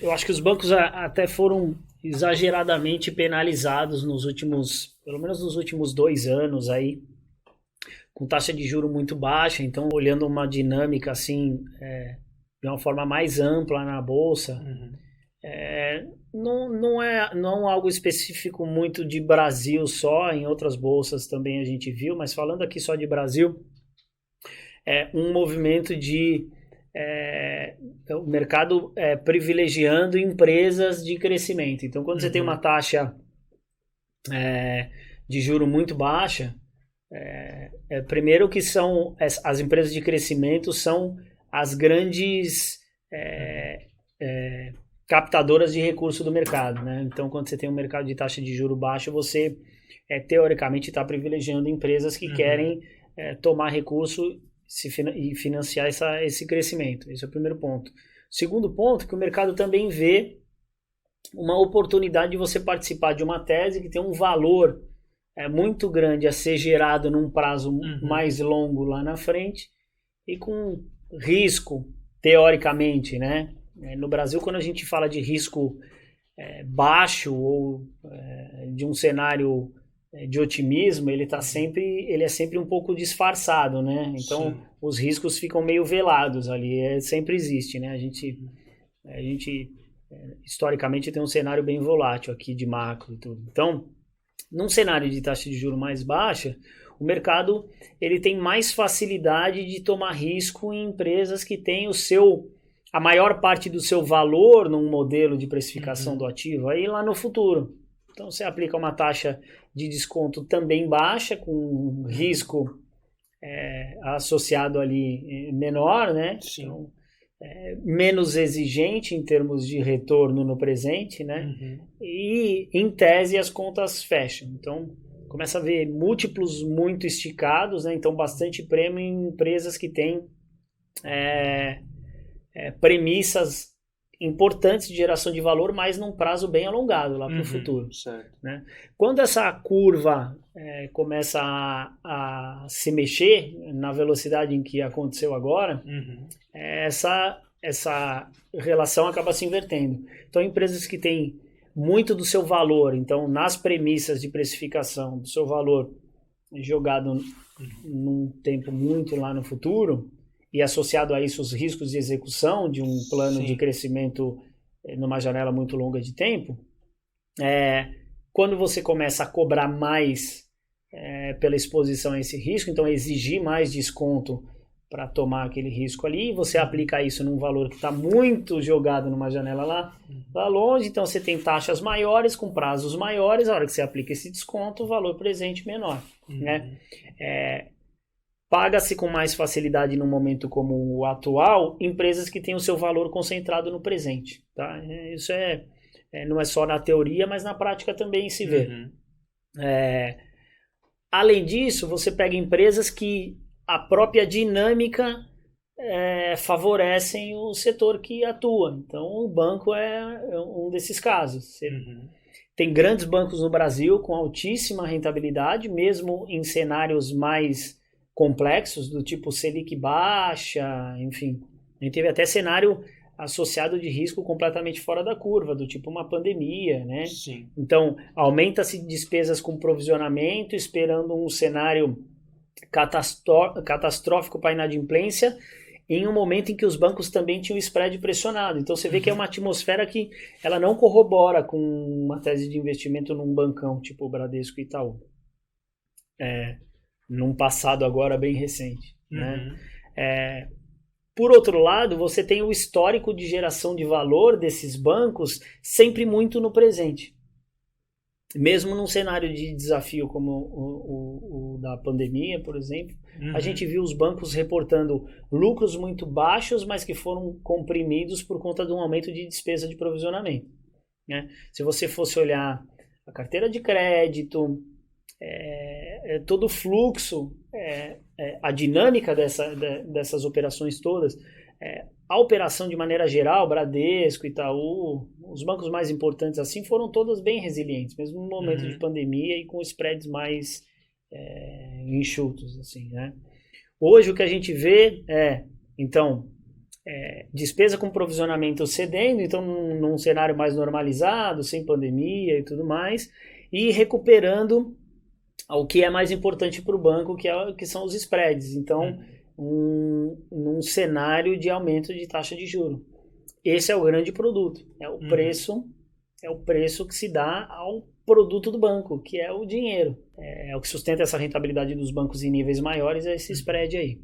eu acho que os bancos até foram exageradamente penalizados pelo menos nos últimos 2 anos aí, com taxa de juro muito baixa. Então, olhando uma dinâmica assim, de uma forma mais ampla na bolsa, não algo específico muito de Brasil só, em outras bolsas também a gente viu, mas falando aqui só de Brasil, um movimento de o mercado privilegiando empresas de crescimento. Então, quando você tem uma taxa de juro muito baixa, primeiro que são as empresas de crescimento são as grandes captadoras de recurso do mercado, né? Então, quando você tem um mercado de taxa de juro baixo, você teoricamente está privilegiando empresas que querem tomar recurso e financiar esse crescimento. Esse é o primeiro ponto. Segundo ponto, que o mercado também vê uma oportunidade de você participar de uma tese que tem um valor muito grande a ser gerado num prazo mais longo lá na frente e com risco, teoricamente, né? No Brasil, quando a gente fala de risco baixo ou de um cenário de otimismo, ele é sempre um pouco disfarçado, né? Então, sim, os riscos ficam meio velados ali, sempre existe, né? A gente historicamente tem um cenário bem volátil aqui de macro e tudo. Então, num cenário de taxa de juros mais baixa, o mercado ele tem mais facilidade de tomar risco em empresas que têm a maior parte do seu valor num modelo de precificação do ativo aí lá no futuro. Então, você aplica uma taxa de desconto também baixa, com risco associado ali menor, né? Sim. Então, menos exigente em termos de retorno no presente, né? E, em tese, as contas fecham. Então, começa a ver múltiplos muito esticados, né? Então, bastante prêmio em empresas que têm premissas importantes de geração de valor, mas num prazo bem alongado lá para o futuro. Certo. Né? Quando essa curva começa a se mexer na velocidade em que aconteceu agora, essa relação acaba se invertendo. Então, empresas que têm muito do seu valor, então, nas premissas de precificação, do seu valor jogado num tempo muito lá no futuro, e associado a isso os riscos de execução de um plano de crescimento numa janela muito longa de tempo, quando você começa a cobrar mais pela exposição a esse risco, então exigir mais desconto para tomar aquele risco ali, e você aplica isso num valor que está muito jogado numa janela lá longe, então você tem taxas maiores com prazos maiores, a hora que você aplica esse desconto, o valor presente menor, né? Paga-se com mais facilidade num momento como o atual, empresas que têm o seu valor concentrado no presente. Tá? Isso não é só na teoria, mas na prática também se vê. Além disso, você pega empresas que a própria dinâmica favorecem o setor que atua. Então, o banco é um desses casos. Tem grandes bancos no Brasil com altíssima rentabilidade, mesmo em cenários mais complexos, do tipo Selic baixa, enfim. A gente teve até cenário associado de risco completamente fora da curva, do tipo uma pandemia, né? Sim. Então, aumenta-se despesas com provisionamento, esperando um cenário catastrófico para a inadimplência, em um momento em que os bancos também tinham spread pressionado. Então, você vê que é uma atmosfera que ela não corrobora com uma tese de investimento num bancão, tipo o Bradesco e Itaú. Num passado agora bem recente. Né? Por outro lado, você tem o histórico de geração de valor desses bancos sempre muito no presente. Mesmo num cenário de desafio como o da pandemia, por exemplo, a gente viu os bancos reportando lucros muito baixos, mas que foram comprimidos por conta de um aumento de despesa de provisionamento. Né? Se você fosse olhar a carteira de crédito, todo o fluxo, a dinâmica dessas operações todas, a operação de maneira geral, Bradesco, Itaú, os bancos mais importantes assim foram todas bem resilientes, mesmo no momento de pandemia e com spreads mais enxutos. Assim, né? Hoje o que a gente vê então, despesa com provisionamento cedendo, então num cenário mais normalizado, sem pandemia e tudo mais, e recuperando o que é mais importante para o banco, que são os spreads. Então, num cenário de aumento de taxa de juros. Esse é o grande produto, é o preço que se dá ao produto do banco, que é o dinheiro. É o que sustenta essa rentabilidade dos bancos em níveis maiores, é esse spread aí.